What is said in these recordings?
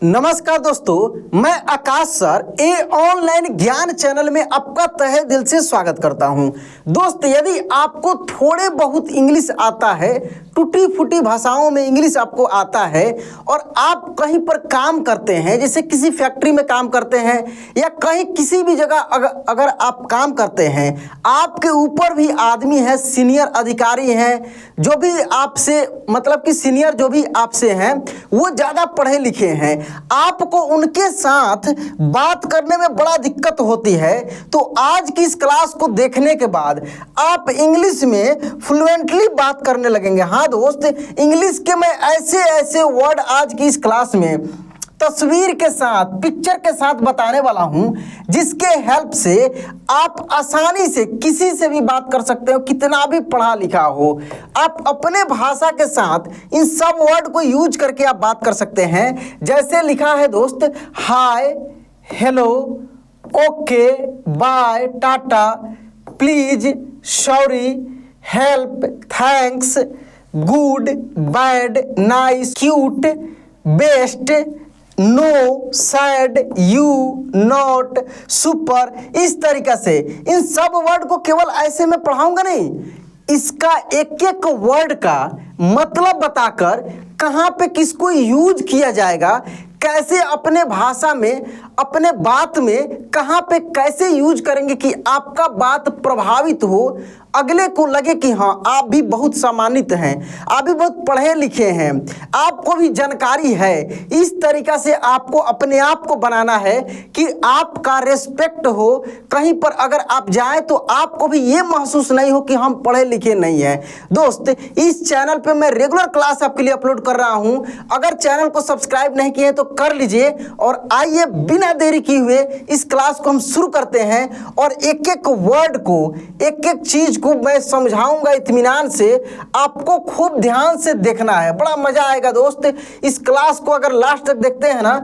नमस्कार दोस्तों, मैं आकाश सर ए ऑनलाइन ज्ञान चैनल में आपका तहे दिल से स्वागत करता हूं। दोस्त, यदि आपको थोड़े बहुत इंग्लिश आता है, टूटी फूटी भाषाओं में इंग्लिश आपको आता है और आप कहीं पर काम करते हैं, जैसे किसी फैक्ट्री में काम करते हैं या कहीं किसी भी जगह अगर आप काम करते हैं, आपके ऊपर भी आदमी है, सीनियर अधिकारी हैं, जो भी आपसे मतलब कि सीनियर जो भी आपसे हैं वो ज़्यादा पढ़े लिखे हैं, आपको उनके साथ बात करने में बड़ा दिक्कत होती है। तो आज की इस क्लास को देखने के बाद आप इंग्लिश में फ्लुएंटली बात करने लगेंगे। हाँ दोस्त, इंग्लिश के मैं ऐसे वर्ड आज की इस क्लास में तस्वीर के साथ, पिक्चर के साथ बताने वाला हूं, जिसके हेल्प से आप आसानी से किसी से भी बात कर सकते हो, कितना भी पढ़ा लिखा हो। आप अपने भाषा के साथ इन सब वर्ड को यूज करके आप बात कर सकते हैं। जैसे लिखा है दोस्त, hi, hello, okay, bye, tata, please, sorry, help, thanks, good, bad, nice, cute, best, no, sad, you, not, super. इस तरीक़ा से इन सब वर्ड को केवल ऐसे में पढ़ाऊंगा नहीं, इसका एक एक वर्ड का मतलब बताकर कहाँ पे किसको यूज किया जाएगा, कैसे अपने भाषा में, अपने बात में कहाँ पे कैसे यूज करेंगे कि आपका बात प्रभावित हो, अगले को लगे कि हाँ आप भी बहुत सम्मानित हैं, आप भी बहुत पढ़े लिखे हैं, आपको भी जानकारी है। इस तरीक़ा से आपको अपने आप को बनाना है कि आपका रेस्पेक्ट हो। कहीं पर अगर आप जाएं तो आपको भी ये महसूस नहीं हो कि हम पढ़े लिखे नहीं हैं। दोस्त, इस चैनल पे मैं रेगुलर क्लास आपके लिए अपलोड कर रहा हूं। अगर चैनल को सब्सक्राइब नहीं किए तो कर लीजिए और आइए बिना देरी किए हुए इस क्लास को हम शुरू करते हैं। और एक एक वर्ड को, एक एक चीज को मैं समझाऊंगा इत्मीनान से। आपको खूब ध्यान से देखना है, बड़ा मजा आएगा दोस्त। इस क्लास को अगर लास्ट तक देखते हैं ना,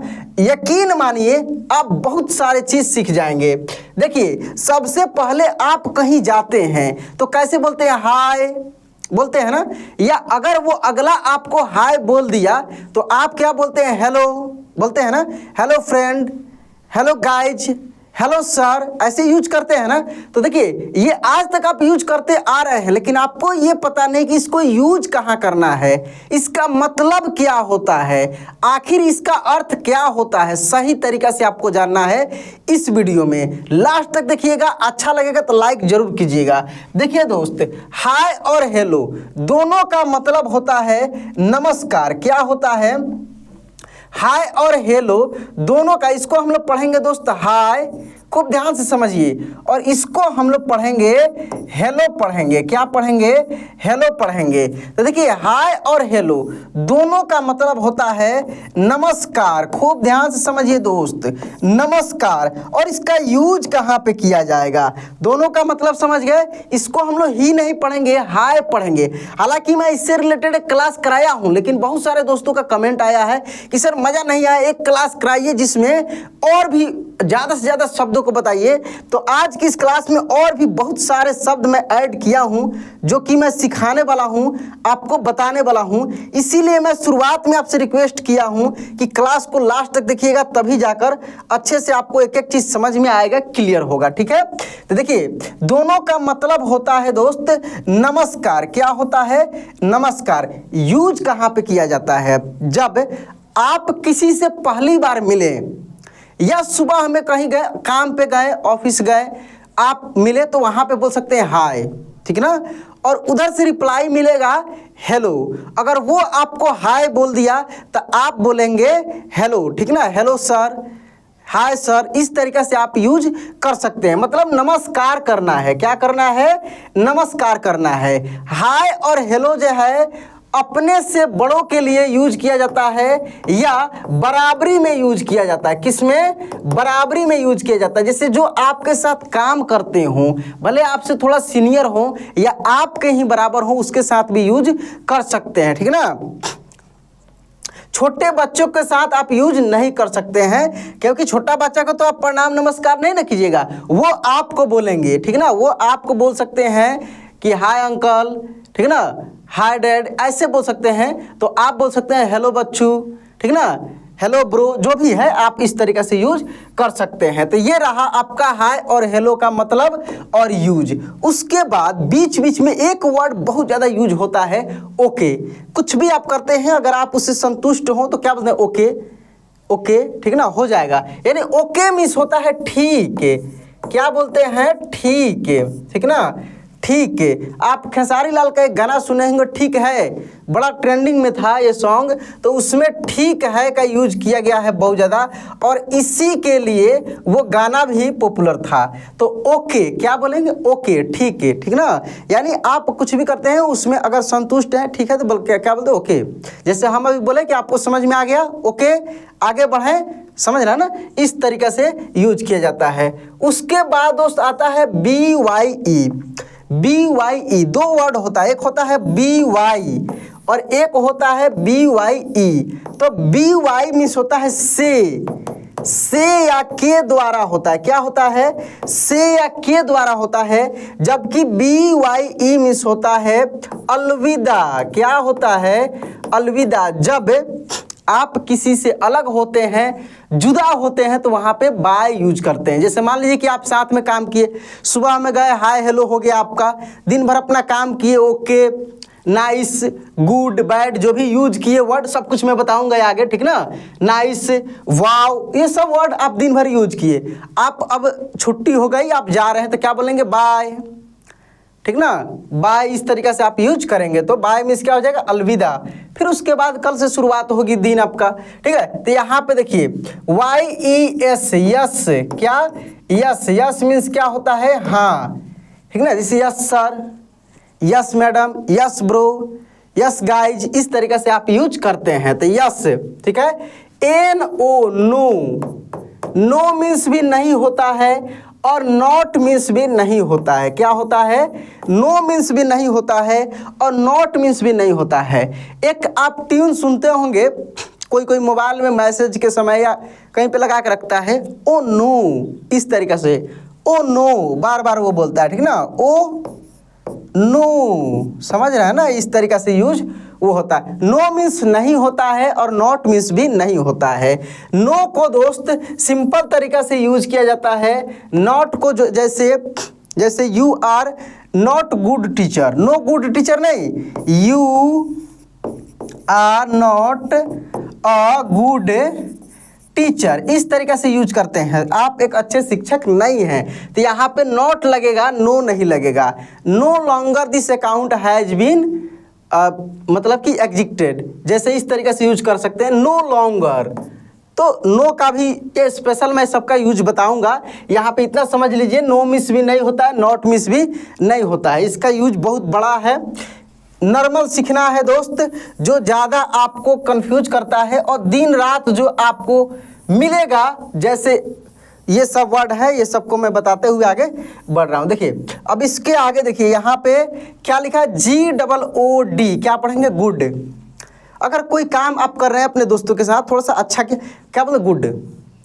यकीन मानिए आप बहुत सारे चीज सीख जाएंगे। देखिए, सबसे पहले आप कहीं जाते हैं तो कैसे बोलते हैं? हाय बोलते हैं ना, या अगर वो अगला आपको हाय बोल दिया तो आप क्या बोलते हैं? हेलो बोलते हैं ना। Hello friend, hello guys, hello sir, ऐसे यूज करते हैं ना। तो देखिए, ये आज तक आप यूज करते आ रहे हैं, लेकिन आपको ये पता नहीं कि इसको यूज कहाँ करना है, इसका मतलब क्या होता है, आखिर इसका अर्थ क्या होता है। सही तरीका से आपको जानना है। इस वीडियो में लास्ट तक देखिएगा, अच्छा लगेगा तो लाइक जरूर कीजिएगा। देखिए दोस्त, हाय और हेलो दोनों का मतलब होता है नमस्कार। क्या होता है? हाय और हेलो दोनों का, इसको हम लोग पढ़ेंगे दोस्त हाय, खूब ध्यान से समझिए, और इसको हम लोग पढ़ेंगे हेलो पढ़ेंगे। क्या पढ़ेंगे? हेलो पढ़ेंगे। तो देखिए, हाय और हेलो दोनों का मतलब होता है नमस्कार। खूब ध्यान से समझिए दोस्त, नमस्कार। और इसका यूज कहाँ पे किया जाएगा, दोनों का मतलब समझ गए। इसको हम लोग ही नहीं पढ़ेंगे, हाय पढ़ेंगे। हालांकि मैं इससे रिलेटेड एक क्लास कराया हूँ, लेकिन बहुत सारे दोस्तों का कमेंट आया है कि सर मज़ा नहीं आया, एक क्लास कराइए जिसमें और भी ज़्यादा से ज़्यादा शब्दों को बताइए। तो आज की इस क्लास में और भी बहुत सारे शब्द मैं ऐड किया हूं, जो कि मैं सिखाने वाला हूं, आपको बताने वाला हूं। इसीलिए मैं शुरुआत में आपसे रिक्वेस्ट किया हूं कि क्लास को लास्ट तक देखिएगा, तभी जाकर अच्छे से आपको एक एक चीज़ समझ में आएगा, क्लियर होगा। ठीक है, तो देखिए, दोनों का मतलब होता है दोस्त नमस्कार। क्या होता है? नमस्कार। यूज कहाँ पे किया जाता है? जब आप किसी से पहली बार मिले या सुबह हमें कहीं गए, काम पे गए, ऑफिस गए, आप मिले तो वहाँ पे बोल सकते हैं हाय, ठीक ना। और उधर से रिप्लाई मिलेगा हेलो। अगर वो आपको हाय बोल दिया तो आप बोलेंगे हेलो, ठीक ना। हेलो सर, हाय सर, इस तरीके से आप यूज कर सकते हैं। मतलब नमस्कार करना है। क्या करना है? नमस्कार करना है। हाय और हेलो जो है अपने से बड़ों के लिए यूज किया जाता है या बराबरी में यूज किया जाता है। किसमें? बराबरी में यूज किया जाता है। जैसे जो आपके साथ काम करते हों, भले आपसे थोड़ा सीनियर हो या आपके ही बराबर हो, उसके साथ भी यूज कर सकते हैं, ठीक ना। छोटे बच्चों के साथ आप यूज नहीं कर सकते हैं, क्योंकि छोटा बच्चा को तो आप प्रणाम नमस्कार नहीं ना कीजिएगा, वो आपको बोलेंगे, ठीक ना। वो आपको बोल सकते हैं कि हाय अंकल, ठीक ना, हाय डैड, ऐसे बोल सकते हैं। तो आप बोल सकते हैं हेलो बच्चू, ठीक ना, हेलो ब्रो, जो भी है आप इस तरीके से यूज कर सकते हैं। तो ये रहा आपका हाय और हेलो का मतलब और यूज। उसके बाद बीच बीच में एक वर्ड बहुत ज़्यादा यूज होता है, ओके। कुछ भी आप करते हैं अगर आप उससे संतुष्ट हो तो क्या बोलते हैं, ओके ओके, ठीक ना, हो जाएगा। यानी ओके मीन्स होता है ठीक है, क्या बोलते हैं, ठीक है, ठीक ना, ठीक है। आप खेसारी लाल का एक गाना सुने होंगे, ठीक है, बड़ा ट्रेंडिंग में था ये सॉन्ग, तो उसमें ठीक है का यूज किया गया है बहुत ज़्यादा, और इसी के लिए वो गाना भी पॉपुलर था। तो ओके क्या बोलेंगे, ओके, ठीक है, ठीक ना। यानी आप कुछ भी करते हैं उसमें अगर संतुष्ट हैं, ठीक है, तो क्या बोलते हैं, ओके। जैसे हम अभी बोले कि आपको समझ में आ गया, ओके, आगे बढ़ें, समझ रहे हैं ना, इस तरीके से यूज किया जाता है। उसके बाद दोस्त आता है BYE। BYE दो वर्ड होता है, एक होता है BY और एक होता है BYE। तो BY मीन्स होता है से या के द्वारा होता है, क्या होता है, से या के द्वारा होता है। जबकि BYE मीन्स होता है अलविदा, क्या होता है, अलविदा। जब आप किसी से अलग होते हैं, जुदा होते हैं, तो वहाँ पे बाय यूज करते हैं। जैसे मान लीजिए कि आप साथ में काम किए, सुबह में गए, हाय हेलो हो गया आपका, दिन भर अपना काम किए, ओके, नाइस, गुड, बैड, जो भी यूज किए वर्ड सब कुछ मैं बताऊंगा आगे, ठीक ना। नाइस, वाव, ये सब वर्ड आप दिन भर यूज किए। आप अब छुट्टी हो गई, आप जा रहे हैं, तो क्या बोलेंगे, बाय, ठीक ना, बाय। इस तरीके से आप यूज करेंगे तो बाय मीन्स क्या हो जाएगा, अलविदा। फिर उसके बाद कल से शुरुआत होगी दिन आपका, ठीक है। तो यहाँ पे देखिए YES, यस, क्या, यस, यस मीन्स क्या होता है, हाँ, ठीक ना। जैसे yes sir, yes madam, yes bro, yes guys, इस तरीके से आप यूज करते हैं। तो यस, ठीक है। NO, नो, नो मीन्स भी नहीं होता है और नॉट मीन्स भी नहीं होता है। क्या होता है, नो मीन्स भी नहीं होता है और नॉट मीन्स भी नहीं होता है। एक आप ट्यून सुनते होंगे, कोई मोबाइल में मैसेज के समय या कहीं पे लगा के रखता है, ओ नो, इस तरीके से, ओ नो, बार बार वो बोलता है, ठीक ना, ओ नो, समझ रहे हैं ना, इस तरीके से यूज वो होता है। नो मीन्स नहीं होता है और नॉट मीन्स भी नहीं होता है। नो को दोस्त सिंपल तरीका से यूज किया जाता है, नॉट को जो जैसे you are not good teacher, no good teacher नहीं, you are not a good teacher, इस तरीके से यूज करते हैं। आप एक अच्छे शिक्षक नहीं हैं, तो यहाँ पे नॉट लगेगा, नो नहीं लगेगा। No longer this account has been, मतलब कि एग्जिस्टेड, जैसे इस तरीके से यूज कर सकते हैं, नो लॉन्गर। तो नो का भी ये स्पेशल मैं सबका यूज बताऊंगा। यहाँ पे इतना समझ लीजिए, नो मिस भी नहीं होता है, नॉट मिस भी नहीं होता है, इसका यूज बहुत बड़ा है। नॉर्मल सीखना है दोस्त, जो ज़्यादा आपको कंफ्यूज करता है और दिन रात जो आपको मिलेगा, जैसे ये सब वर्ड है, ये सबको मैं बताते हुए आगे बढ़ रहा हूँ। देखिए अब इसके आगे देखिए, यहाँ पे क्या लिखा है, GOOD, क्या पढ़ेंगे, गुड। अगर कोई काम आप कर रहे हैं अपने दोस्तों के साथ, थोड़ा सा अच्छा क्या बोले, गुड,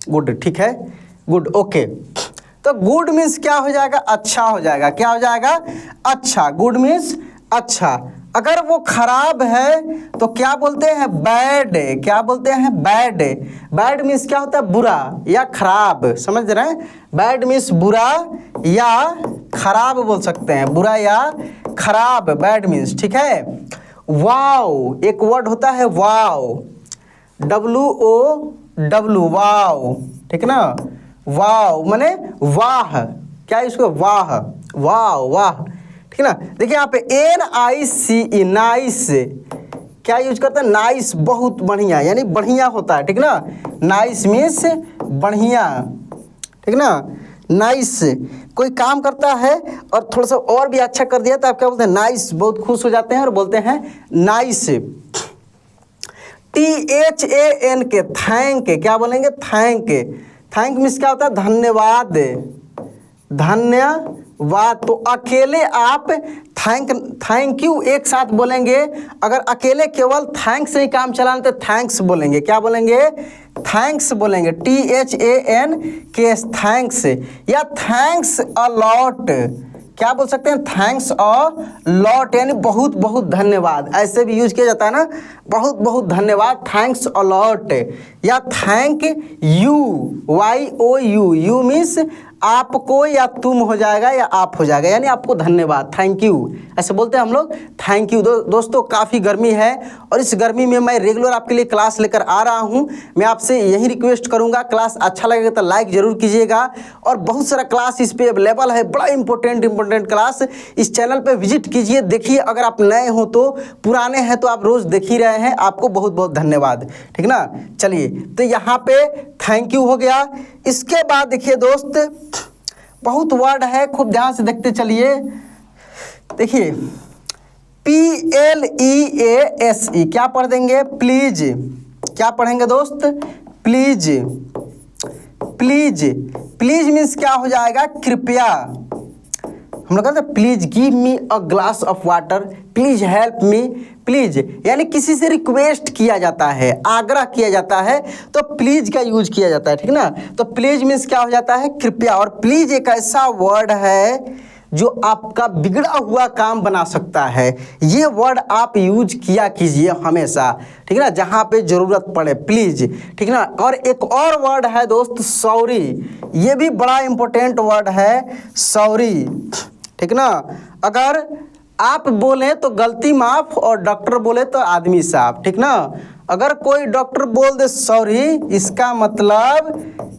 गुड, ठीक है, गुड, ओके। तो गुड मीन्स क्या हो जाएगा, अच्छा हो जाएगा, क्या हो जाएगा, अच्छा, गुड मीन्स अच्छा। अगर वो खराब है तो क्या बोलते हैं, बैड, क्या बोलते हैं, बैड। बैड मीन्स क्या होता है, बुरा या खराब, समझ रहे हैं, बैड मीन्स बुरा या खराब बोल सकते हैं, बुरा या खराब, बैड मीन्स, ठीक है। वाओ, एक वर्ड होता है वाओ, WOW, वाओ, ठीक ना, वाओ माने वाह, क्या इसको, वाह, वाह, वाह, ठीक ना। देखिए यहाँ पे NICE, नाइस, क्या यूज करता है, नाइस, बहुत बढ़िया, यानी बढ़िया होता है, ठीक ना। नाइस मीन्स बढ़िया, ठीक ना, नाइस। कोई काम करता है और थोड़ा सा और भी अच्छा कर दिया तो आप क्या बोलते हैं, नाइस, बहुत खुश हो जाते हैं और बोलते हैं नाइस। THAN के, थैंक, क्या बोलेंगे, थैंक। थैंक मीन्स क्या होता है, धन्यवाद, धन्यवाद। तो अकेले आप थैंक यू एक साथ बोलेंगे, अगर अकेले केवल थैंक्स से ही काम चलाना तो थैंक्स बोलेंगे, क्या बोलेंगे, थैंक्स बोलेंगे, THANK, थैंक्स, या थैंक्स अ लॉट, क्या बोल सकते हैं, थैंक्स अ लॉट, यानी बहुत बहुत धन्यवाद, ऐसे भी यूज किया जाता है ना, बहुत बहुत धन्यवाद, थैंक्स अ लॉट। या thank you, YOU, you means आपको या तुम हो जाएगा या आप हो जाएगा, यानी आपको धन्यवाद, थैंक यू, ऐसे बोलते हैं हम लोग, थैंक यू। दोस्तों काफ़ी गर्मी है और इस गर्मी में मैं रेगुलर आपके लिए क्लास लेकर आ रहा हूं। मैं आपसे यही रिक्वेस्ट करूंगा, क्लास अच्छा लगेगा तो लाइक जरूर कीजिएगा, और बहुत सारा क्लास इस पे अवेलेबल है, बड़ा इंपॉर्टेंट क्लास, इस चैनल पे विजिट कीजिए, देखिए। अगर आप नए हो तो, पुराने हैं तो आप रोज़ देख ही रहे हैं, आपको बहुत बहुत धन्यवाद, ठीक ना। चलिए, तो यहाँ पे थैंक यू हो गया। इसके बाद देखिए दोस्त, बहुत वर्ड है, खूब ध्यान से देखते चलिए। देखिए PLEASE, क्या पढ़ देंगे, प्लीज, क्या पढ़ेंगे दोस्त, प्लीज। प्लीज, प्लीज मीन्स क्या हो जाएगा, कृपया। हम लोग कहते हैं please give me a glass of water, please help me, please यानी किसी से रिक्वेस्ट किया जाता है, आग्रह किया जाता है, तो प्लीज का यूज किया जाता है, ठीक ना। तो प्लीज मीन्स क्या हो जाता है, कृपया। और प्लीज एक ऐसा वर्ड है जो आपका बिगड़ा हुआ काम बना सकता है। ये वर्ड आप यूज किया कीजिए हमेशा, ठीक है ना, जहाँ पे ज़रूरत पड़े, प्लीज, ठीक ना। और एक और वर्ड है दोस्त, सॉरी, ये भी बड़ा इंपॉर्टेंट वर्ड है, सॉरी, ठीक ना। अगर आप बोलें तो गलती माफ़, और डॉक्टर बोले तो आदमी साफ, ठीक ना। अगर कोई डॉक्टर बोल दे सॉरी, इसका मतलब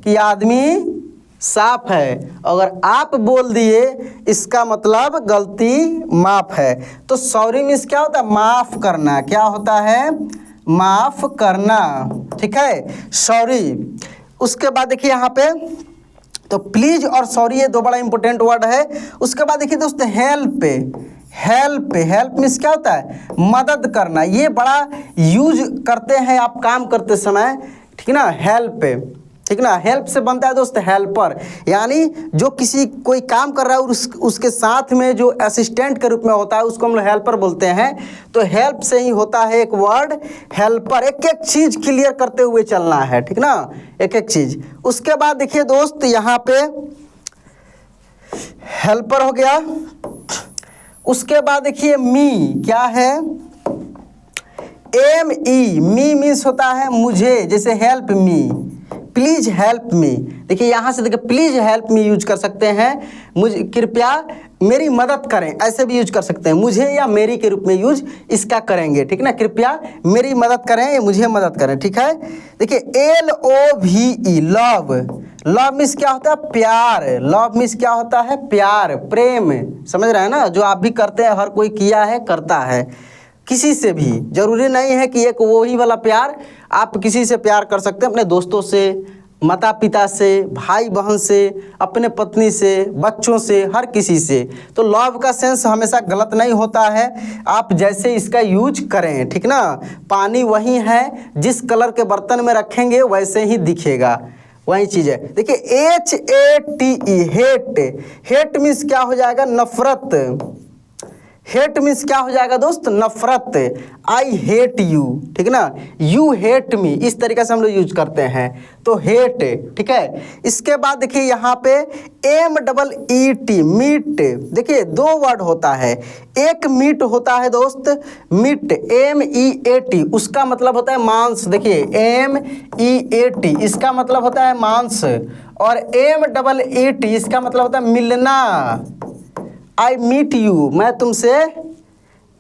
कि आदमी साफ है, अगर आप बोल दिए इसका मतलब गलती माफ है। तो सॉरी मीन्स क्या होता है, माफ करना, क्या होता है, माफ करना, ठीक है, सॉरी। उसके बाद देखिए यहाँ पे, तो प्लीज और सॉरी ये दो बड़ा इंपॉर्टेंट वर्ड है। उसके बाद देखिए दोस्त, हेल्प, हेल्प, हेल्प मीन्स क्या होता है, मदद करना, ये बड़ा यूज करते हैं आप काम करते समय, ठीक ना, हेल्प, ठीक ना। हेल्प से बनता है दोस्त हेल्पर, यानी जो किसी कोई काम कर रहा है और उसके साथ में जो असिस्टेंट के रूप में होता है उसको हम लोग हेल्पर बोलते हैं। तो हेल्प से ही होता है एक वर्ड हेल्पर, एक एक चीज़ क्लियर करते हुए चलना है, ठीक ना, एक एक चीज़। उसके बाद देखिए दोस्त, यहाँ पे हेल्पर हो गया। उसके बाद देखिए मी, क्या है, ME, मी मीन्स होता है मुझे, जैसे help me, please help me. देखिए यहाँ से देखिए प्लीज हेल्प मी यूज कर सकते हैं, मुझे कृपया मेरी मदद करें, ऐसे भी यूज कर सकते हैं, मुझे या मेरी के रूप में यूज इसका करेंगे, ठीक ना, कृपया मेरी मदद करें या मुझे मदद करें, ठीक है। देखिए LOVE, लव, लव मीन्स क्या होता है, प्यार, लव मीन्स क्या होता है, प्यार, प्रेम, समझ रहे हैं ना, जो आप भी करते हैं, हर कोई किया है, करता है, किसी से भी, जरूरी नहीं है कि एक वही वाला प्यार, आप किसी से प्यार कर सकते हैं, अपने दोस्तों से, माता पिता से, भाई बहन से, अपने पत्नी से, बच्चों से, हर किसी से। तो लव का सेंस हमेशा गलत नहीं होता है, आप जैसे इसका यूज करें, ठीक ना। पानी वही है, जिस कलर के बर्तन में रखेंगे वैसे ही दिखेगा, वही चीज़ है। देखिए HATE, हेट, हेट मीन्स क्या हो जाएगा, नफरत, हेट मीन्स क्या हो जाएगा दोस्त, नफरत, आई हेट यू, ठीक ना, यू हेट मी, इस तरीके से हम लोग यूज करते हैं, तो हेट, ठीक है। इसके बाद देखिए यहाँ पे MEET, मीट, देखिए दो वर्ड होता है, एक मीट होता है दोस्त, मीट, MEAT, उसका मतलब होता है मांस, देखिए MEAT, इसका मतलब होता है मांस, और MEET, इसका मतलब होता है मिलना, आई मीट यू, मैं तुमसे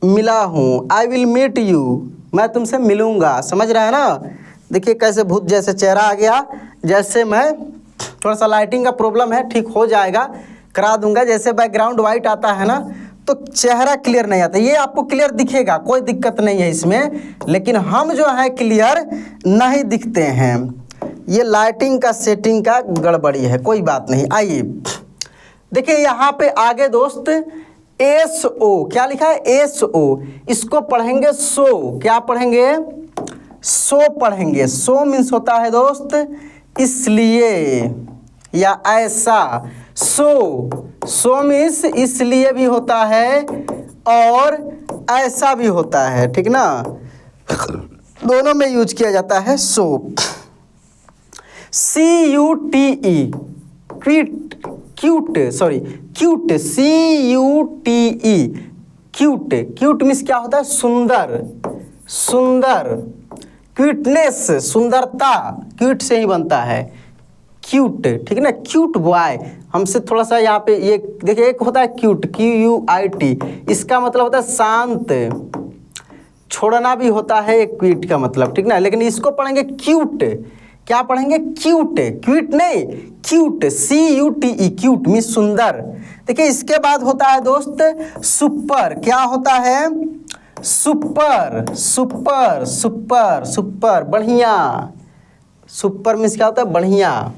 मिला हूँ, आई विल मीट यू, मैं तुमसे मिलूँगा, समझ रहे हैं ना। देखिए कैसे भूत जैसे चेहरा आ गया, जैसे मैं, थोड़ा सा लाइटिंग का प्रॉब्लम है, ठीक हो जाएगा, करा दूंगा। जैसे बैकग्राउंड वाइट आता है ना तो चेहरा क्लियर नहीं आता, ये आपको क्लियर दिखेगा, कोई दिक्कत नहीं है इसमें, लेकिन हम जो है क्लियर नहीं दिखते हैं, ये लाइटिंग का सेटिंग का गड़बड़ी है, कोई बात नहीं। आइए देखिए यहाँ पे आगे दोस्त SO, क्या लिखा है, SO, इसको पढ़ेंगे सो, क्या पढ़ेंगे, सो पढ़ेंगे। सो मीन्स होता है दोस्त इसलिए या ऐसा, सो मीन्स इसलिए भी होता है और ऐसा भी होता है, ठीक ना, दोनों में यूज किया जाता है सो। CUTE, quit, cute, sorry cute, CUTE, cute. Cute means क्या होता है? सुंदर, सुंदर। क्यूटनेस, सुंदरता, क्यूट से ही बनता है, क्यूट, ठीक है ना। क्यूट बॉय, हमसे थोड़ा सा यहाँ पे ये देखिए, एक होता है क्यूट, QUIT, इसका मतलब होता है शांत, छोड़ना भी होता है एक क्यूट का मतलब, ठीक ना। लेकिन इसको पढ़ेंगे क्यूट, क्या पढ़ेंगे? क्यूट, क्यूट नहीं, क्यूट, CUTE, क्यूट मीन्स सुंदर। देखिए इसके बाद होता है दोस्त सुपर, क्या होता है? सुपर, सुपर, सुपर, सुपर, बढ़िया। सुपर मीन्स क्या होता है? बढ़िया।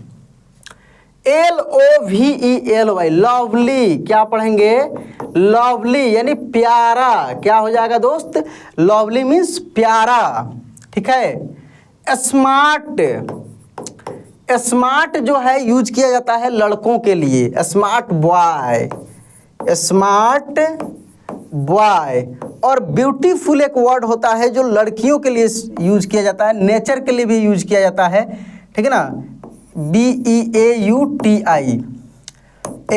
LOVELY, लवली, क्या पढ़ेंगे? लवली यानी प्यारा, क्या हो जाएगा दोस्त? लवली मीन्स प्यारा, ठीक है। स्मार्ट, स्मार्ट जो है यूज किया जाता है लड़कों के लिए, स्मार्ट बॉय, स्मार्ट बॉय। और ब्यूटीफुल एक वर्ड होता है जो लड़कियों के लिए यूज किया जाता है, नेचर के लिए भी यूज किया जाता है, ठीक है ना। BEAUTI,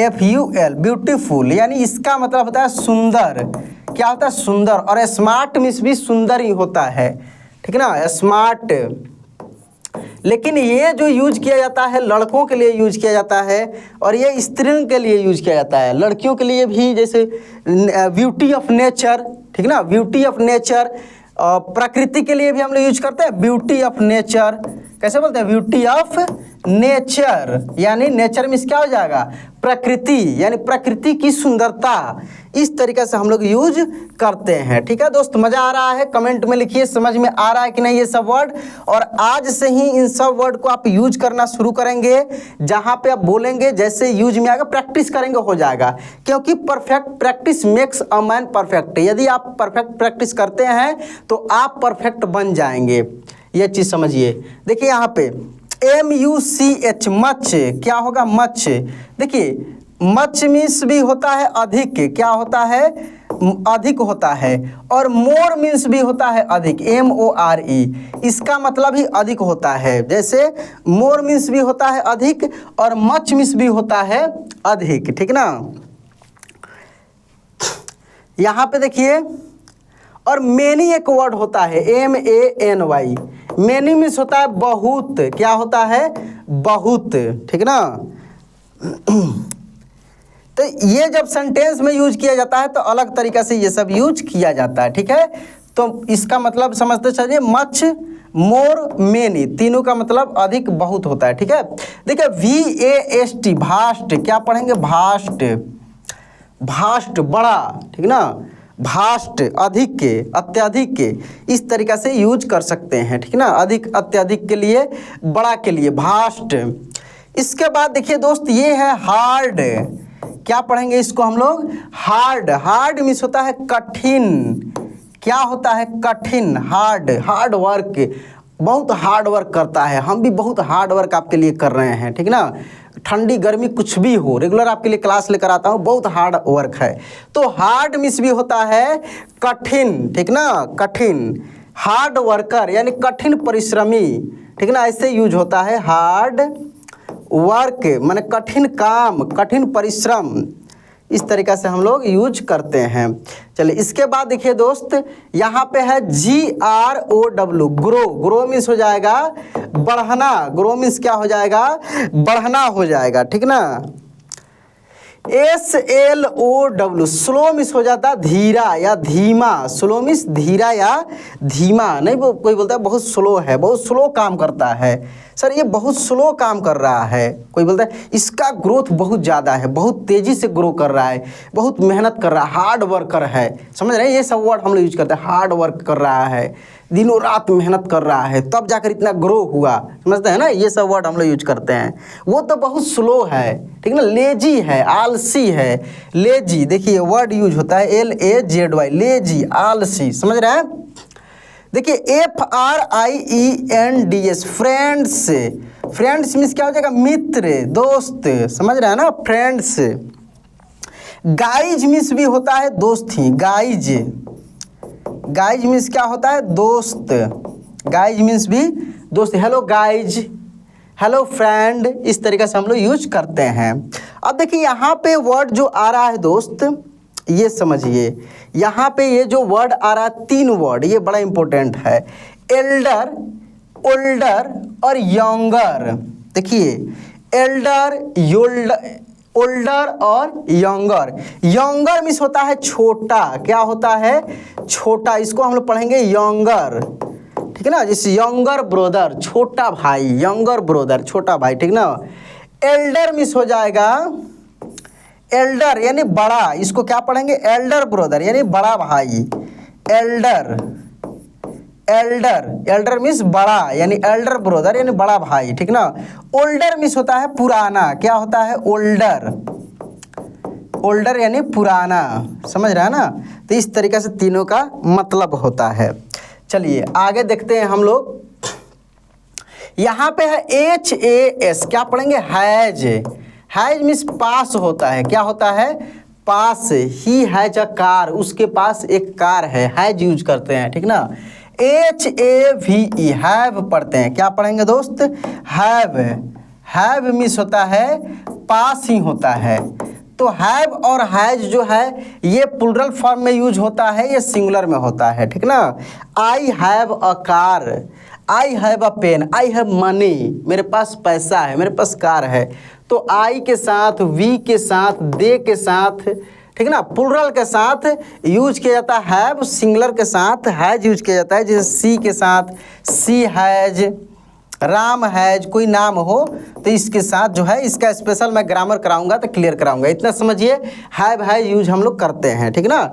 FUL, ब्यूटीफुल, यानी इसका मतलब होता है सुंदर, क्या होता है? सुंदर। और स्मार्ट मीन्स भी सुंदर ही होता है, ठीक है ना, स्मार्ट। लेकिन ये जो यूज किया जाता है लड़कों के लिए यूज किया जाता है, और ये स्त्रियों के लिए यूज किया जाता है। लड़कियों के लिए भी जैसे ब्यूटी ऑफ नेचर, ठीक ना, ब्यूटी ऑफ नेचर। प्रकृति के लिए भी हम लोग यूज करते हैं ब्यूटी ऑफ नेचर। कैसे बोलते हैं? ब्यूटी ऑफ नेचर, यानी नेचर मीन्स क्या हो जाएगा? प्रकृति, यानी प्रकृति की सुंदरता। इस तरीके से हम लोग यूज करते हैं, ठीक है दोस्त। मज़ा आ रहा है? कमेंट में लिखिए समझ में आ रहा है कि नहीं ये सब वर्ड। और आज से ही इन सब वर्ड को आप यूज करना शुरू करेंगे, जहाँ पे आप बोलेंगे जैसे यूज में आएगा प्रैक्टिस करेंगे हो जाएगा, क्योंकि perfect practice makes a man perfect. यदि आप परफेक्ट प्रैक्टिस करते हैं तो आप परफेक्ट बन जाएंगे, ये चीज़ समझिए। देखिए यहाँ पे MUCH, मच, क्या होगा? मच। देखिए मच मीन्स भी होता है अधिक, क्या होता है? अधिक होता है। और मोर मीन्स भी होता है अधिक, MORE, इसका मतलब ही अधिक होता है। जैसे मोर मीन्स भी होता है अधिक, और मच मीन्स भी होता है अधिक, ठीक ना। यहाँ पे देखिए, और मेनी एक वर्ड होता है, MANY, मेनी मीन्स होता है बहुत, क्या होता है? बहुत, ठीक ना। तो ये जब सेंटेंस में यूज किया जाता है तो अलग तरीक़े से ये सब यूज किया जाता है, ठीक है। तो इसका मतलब समझते चलिए, मच, मोर, मेनी, तीनों का मतलब अधिक, बहुत होता है, ठीक है। देखिए VAST, भास्ट, क्या पढ़ेंगे? भास्ट, भास्ट, बड़ा, ठीक ना। भास्ट, अधिक के, अत्यधिक के, इस तरीक़ा से यूज कर सकते हैं, ठीक ना। अधिक, अत्यधिक के लिए, बड़ा के लिए, भास्ट। इसके बाद देखिए दोस्त, ये है हार्ड, क्या पढ़ेंगे इसको हम लोग? हार्ड। हार्ड मीन्स होता है कठिन, क्या होता है? कठिन, हार्ड, हार्ड वर्क, बहुत हार्ड वर्क करता है। हम भी बहुत हार्ड वर्क आपके लिए कर रहे हैं, ठीक ना। ठंडी गर्मी कुछ भी हो, रेगुलर आपके लिए क्लास लेकर आता हूँ, बहुत हार्ड वर्क है। तो हार्ड मीन्स भी होता है कठिन, ठीक ना, कठिन। हार्ड वर्कर यानी कठिन परिश्रमी, ठीक ना, ऐसे यूज होता है हार्ड वर्क, माने कठिन काम, कठिन परिश्रम। इस तरीक़ा से हम लोग यूज करते हैं। चलिए इसके बाद देखिए दोस्त, यहाँ पे है GROW, ग्रो। ग्रो मीन्स हो जाएगा बढ़ना, ग्रो मीन्स क्या हो जाएगा? बढ़ना हो जाएगा, ठीक ना। SLOW, स्लो मीन्स हो जाता है धीरा या धीमा। स्लो मीन्स धीरा या धीमा। नहीं कोई बोलता है बहुत स्लो है, बहुत स्लो काम करता है, सर ये बहुत स्लो काम कर रहा है। कोई बोलता है इसका ग्रोथ बहुत ज़्यादा है, बहुत तेज़ी से ग्रो कर रहा है, बहुत मेहनत कर रहा है, हार्ड वर्कर है। समझ रहे हैं? ये सब वर्ड हम लोग यूज करते हैं। हार्ड वर्क कर रहा है, दिनों रात मेहनत कर रहा है, तब जाकर इतना ग्रो हुआ। समझते हैं ना? ये सब वर्ड हम लोग यूज करते हैं। वो तो बहुत स्लो है, ठीक है ना। लेजी है, आलसी है, लेजी। देखिए वर्ड यूज होता है LAZY, लेजी, आलसी। समझ रहे हैं? देखिए FRIENDS, फ्रेंड्स। फ्रेंड्स मीन्स क्या हो जाएगा? मित्र, दोस्त। समझ रहे हैं ना? फ्रेंड्स। गाइज मीन्स भी होता है दोस्त ही, गाइज। गाइज मीन्स क्या होता है? दोस्त। गाइज मीन्स भी दोस्त। हेलो गाइज, हेलो फ्रेंड, इस तरीके से हम लोग यूज करते हैं। अब देखिए यहाँ पे वर्ड जो आ रहा है दोस्त, ये समझिए, यहाँ पे ये जो वर्ड आ रहा है 3 वर्ड, ये बड़ा इंपॉर्टेंट है। एल्डर, ओल्डर और यंगर। देखिए एल्डर, ओल्डर और यंगर। यंगर मीन्स होता है छोटा, क्या होता है? छोटा। इसको हम लोग पढ़ेंगे यंगर, ठीक है ना। जैसे यंगर ब्रदर, छोटा भाई, यंगर ब्रदर, छोटा भाई, ठीक ना। एल्डर मीन्स हो जाएगा, एल्डर यानी बड़ा, इसको क्या पढ़ेंगे? एल्डर ब्रदर यानी बड़ा भाई। एल्डर, एल्डर मीन्स बड़ा, यानी एल्डर ब्रदर यानी बड़ा भाई, ठीक ना। ओल्डर मीन्स होता है पुराना, क्या होता है? ओल्डर, ओल्डर यानी पुराना, समझ रहा है ना। तो इस तरीके से तीनों का मतलब होता है। चलिए आगे देखते हैं हम लोग। यहाँ पे है HAS, क्या पढ़ेंगे? हैज। हैज मीन्स पास होता है, क्या होता है? पास। ही हैज अ कार, उसके पास एक कार है, हैज यूज करते हैं, ठीक ना। HAVE, हैव पढ़ते हैं, क्या पढ़ेंगे दोस्त? हैव। हैव मीन्स होता है पास ही होता है। तो हैव और हैज जो है ये प्लूरल फॉर्म में यूज होता है, ये सिंगुलर में होता है, ठीक ना। I have a car, I have a pen, I have money, मेरे पास पैसा है, मेरे पास कार है। तो आई के साथ, वी के साथ, दे के साथ, ठीक ना, प्लूरल के साथ यूज किया जाता है। हैव सिंगुलर के साथ हैज यूज किया जाता है। जैसे सी के साथ सी हैज, राम हैज, कोई नाम हो तो इसके साथ जो है, इसका स्पेशल मैं ग्रामर कराऊंगा तो क्लियर कराऊंगा, इतना समझिए। हैव हैज यूज हम लोग करते हैं, ठीक ना।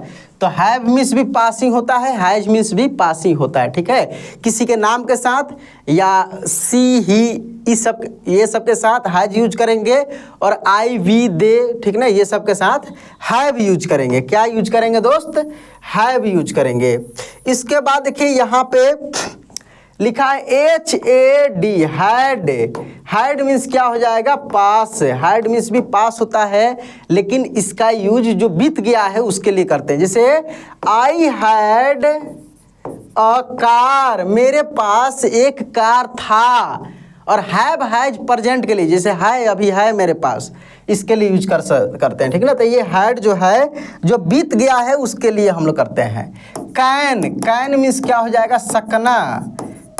तो हैव मीन्स भी पासिंग होता है, हैज मीन्स भी पासिंग होता है, ठीक है। किसी के नाम के साथ या सी, ही, इस सब, ये सब के साथ हैज यूज करेंगे। और आई, वी, दे, ठीक ना, ये सब के साथ हैव यूज करेंगे। क्या यूज करेंगे दोस्त? हैव यूज करेंगे। इसके बाद देखिए यहाँ पे लिखा है HAD, हैड। हैड मीन्स क्या हो जाएगा? पास। हैड मीन्स भी पास होता है, लेकिन इसका यूज जो बीत गया है उसके लिए करते हैं। जैसे आई हैड अ कार, मेरे पास एक कार था। और हैव हैज प्रेजेंट के लिए, जैसे है अभी है मेरे पास, इसके लिए यूज करते हैं, ठीक ना। तो ये हैड जो है जो बीत गया है उसके लिए हम लोग करते हैं। कैन, कैन मीन्स क्या हो जाएगा? सकना,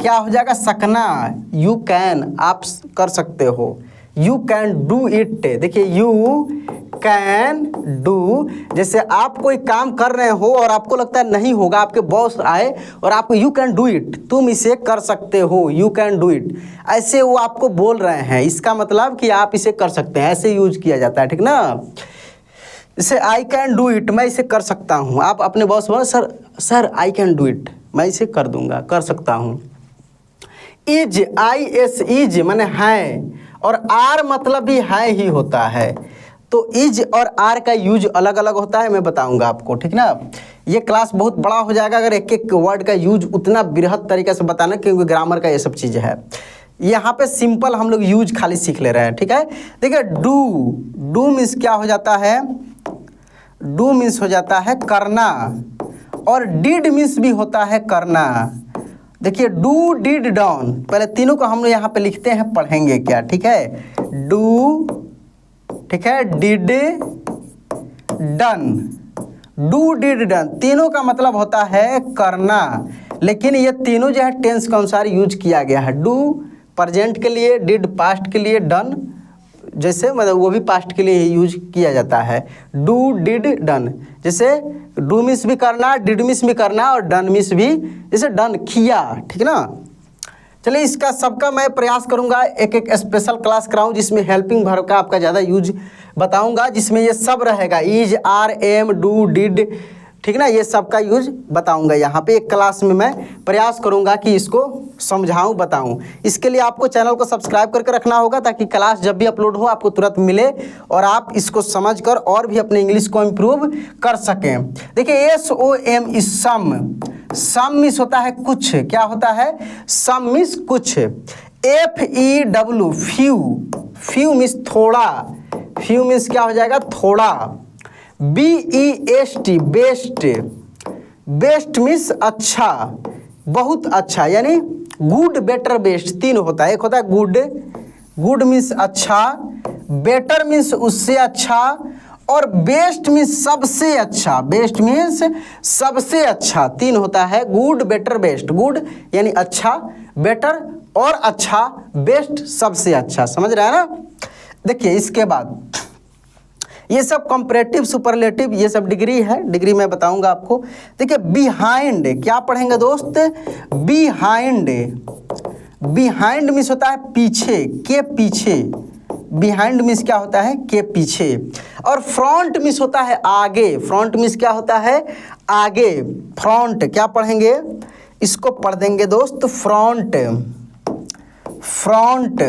क्या हो जाएगा? सकना। यू कैन, आप कर सकते हो। यू कैन डू इट, देखिए यू कैन डू, जैसे आप कोई काम कर रहे हो और आपको लगता है नहीं होगा, आपके बॉस आए और आपको यू कैन डू इट, तुम इसे कर सकते हो, यू कैन डू इट, ऐसे वो आपको बोल रहे हैं, इसका मतलब कि आप इसे कर सकते हैं, ऐसे यूज किया जाता है, ठीक ना। जैसे आई कैन डू इट, मैं इसे कर सकता हूँ। आप अपने बॉस बोलो sir I can do it, मैं इसे कर दूंगा, कर सकता हूँ। इज, IS, इज माने है, और आर मतलब भी है ही होता है। तो इज और आर का यूज अलग अलग होता है, मैं बताऊंगा आपको, ठीक ना। ये क्लास बहुत बड़ा हो जाएगा अगर एक एक वर्ड का यूज उतना बृहद तरीके से बताना, क्योंकि ग्रामर का ये सब चीज़ है। यहाँ पे सिंपल हम लोग यूज खाली सीख ले रहे हैं, ठीक है। देखिए डू, डू मीन्स क्या हो जाता है? डू मीन्स हो जाता है करना, और डिड मीन्स भी होता है करना। देखिए डू, डिड, डन, पहले तीनों को हम लोग यहाँ पे लिखते हैं, पढ़ेंगे क्या, ठीक है। डू, ठीक है, did, done. Do, did, done तीनों का मतलब होता है करना, लेकिन ये तीनों जो है टेंस के अनुसार यूज किया गया है। डू प्रेजेंट के लिए, डिड पास्ट के लिए, डन जैसे मतलब वो भी पास्ट के लिए यूज किया जाता है। डू, डिड, डन, जैसे डू मिस भी करना, डिड मिस भी करना, और डन मिस भी, जैसे डन किया, ठीक ना। चलिए इसका सबका मैं प्रयास करूंगा एक एक स्पेशल क्लास कराऊं, जिसमें हेल्पिंग वर्ब का आपका ज़्यादा यूज बताऊंगा, जिसमें ये सब रहेगा, is, are, am, do, did, ठीक ना, ये सब का यूज बताऊंगा। यहाँ पे एक क्लास में मैं प्रयास करूंगा कि इसको समझाऊं, बताऊं। इसके लिए आपको चैनल को सब्सक्राइब करके रखना होगा, ताकि क्लास जब भी अपलोड हो आपको तुरंत मिले और आप इसको समझकर और भी अपने इंग्लिश को इम्प्रूव कर सकें। देखिए SOM is some, some means होता है कुछ, क्या होता है? सम मीन्स कुछ। FEW फ्यू, फ्यू मीन्स थोड़ा, फ्यू मीन्स क्या हो जाएगा? थोड़ा। BEST बेस्ट, बेस्ट मीन्स अच्छा, बहुत अच्छा, यानी गुड, बेटर, बेस्ट तीन होता है। एक होता है गुड, गुड मीन्स अच्छा, बेटर मीन्स उससे अच्छा, और बेस्ट मीन्स सबसे अच्छा। बेस्ट मीन्स सबसे अच्छा। तीन होता है, गुड, बेटर, बेस्ट। गुड यानी अच्छा, बेटर और अच्छा, बेस्ट सबसे अच्छा। समझ रहे हैं ना। देखिए इसके बाद ये सब कंपैरेटिव, सुपरलेटिव, ये सब डिग्री है, डिग्री मैं बताऊंगा आपको। देखिए बिहाइंड क्या पढ़ेंगे दोस्त, बिहाइंड। बिहाइंड मीन्स होता है पीछे, के पीछे। बिहाइंड मीन्स क्या होता है, के पीछे। और फ्रंट मीन्स होता है आगे। फ्रंट मीन्स क्या होता है, आगे। फ्रंट क्या पढ़ेंगे, इसको पढ़ देंगे दोस्त फ्रंट। फ्रंट,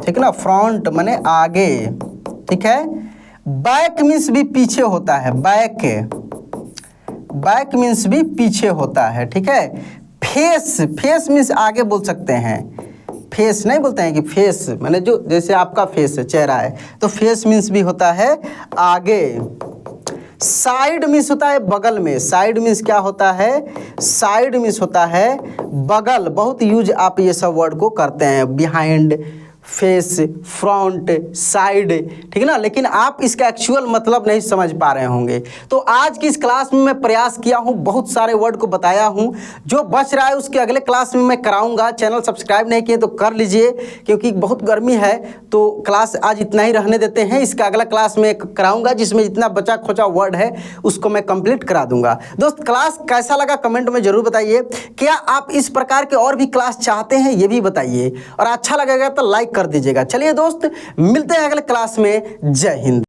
ठीक है ना, फ्रंट माने आगे, ठीक है। बैक मीन्स भी पीछे होता है, बैक। बैक मीन्स भी पीछे होता है, ठीक है। फेस, फेस मीन्स आगे बोल सकते हैं, फेस नहीं बोलते हैं कि फेस माने जो, जैसे आपका फेस है, चेहरा है, तो फेस मीन्स भी होता है आगे। साइड मीन्स होता है बगल में। साइड मीन्स क्या होता है, साइड मीन्स होता है बगल। बहुत यूज आप ये सब वर्ड को करते हैं, बिहाइंड, फेस, फ्रंट, साइड, ठीक है ना। लेकिन आप इसका एक्चुअल मतलब नहीं समझ पा रहे होंगे। तो आज की इस क्लास में मैं प्रयास किया हूँ, बहुत सारे वर्ड को बताया हूँ। जो बच रहा है उसके अगले क्लास में मैं कराऊंगा। चैनल सब्सक्राइब नहीं किए तो कर लीजिए, क्योंकि बहुत गर्मी है। तो क्लास आज इतना ही रहने देते हैं, इसका अगला क्लास में कराऊंगा, जिसमें जितना बचा खोचा वर्ड है उसको मैं कंप्लीट करा दूंगा। दोस्त क्लास कैसा लगा कमेंट में जरूर बताइए। क्या आप इस प्रकार के और भी क्लास चाहते हैं, ये भी बताइए, और अच्छा लगेगा तो लाइक कर दीजिएगा। चलिए दोस्त, मिलते हैं अगले क्लास में। जय हिंद।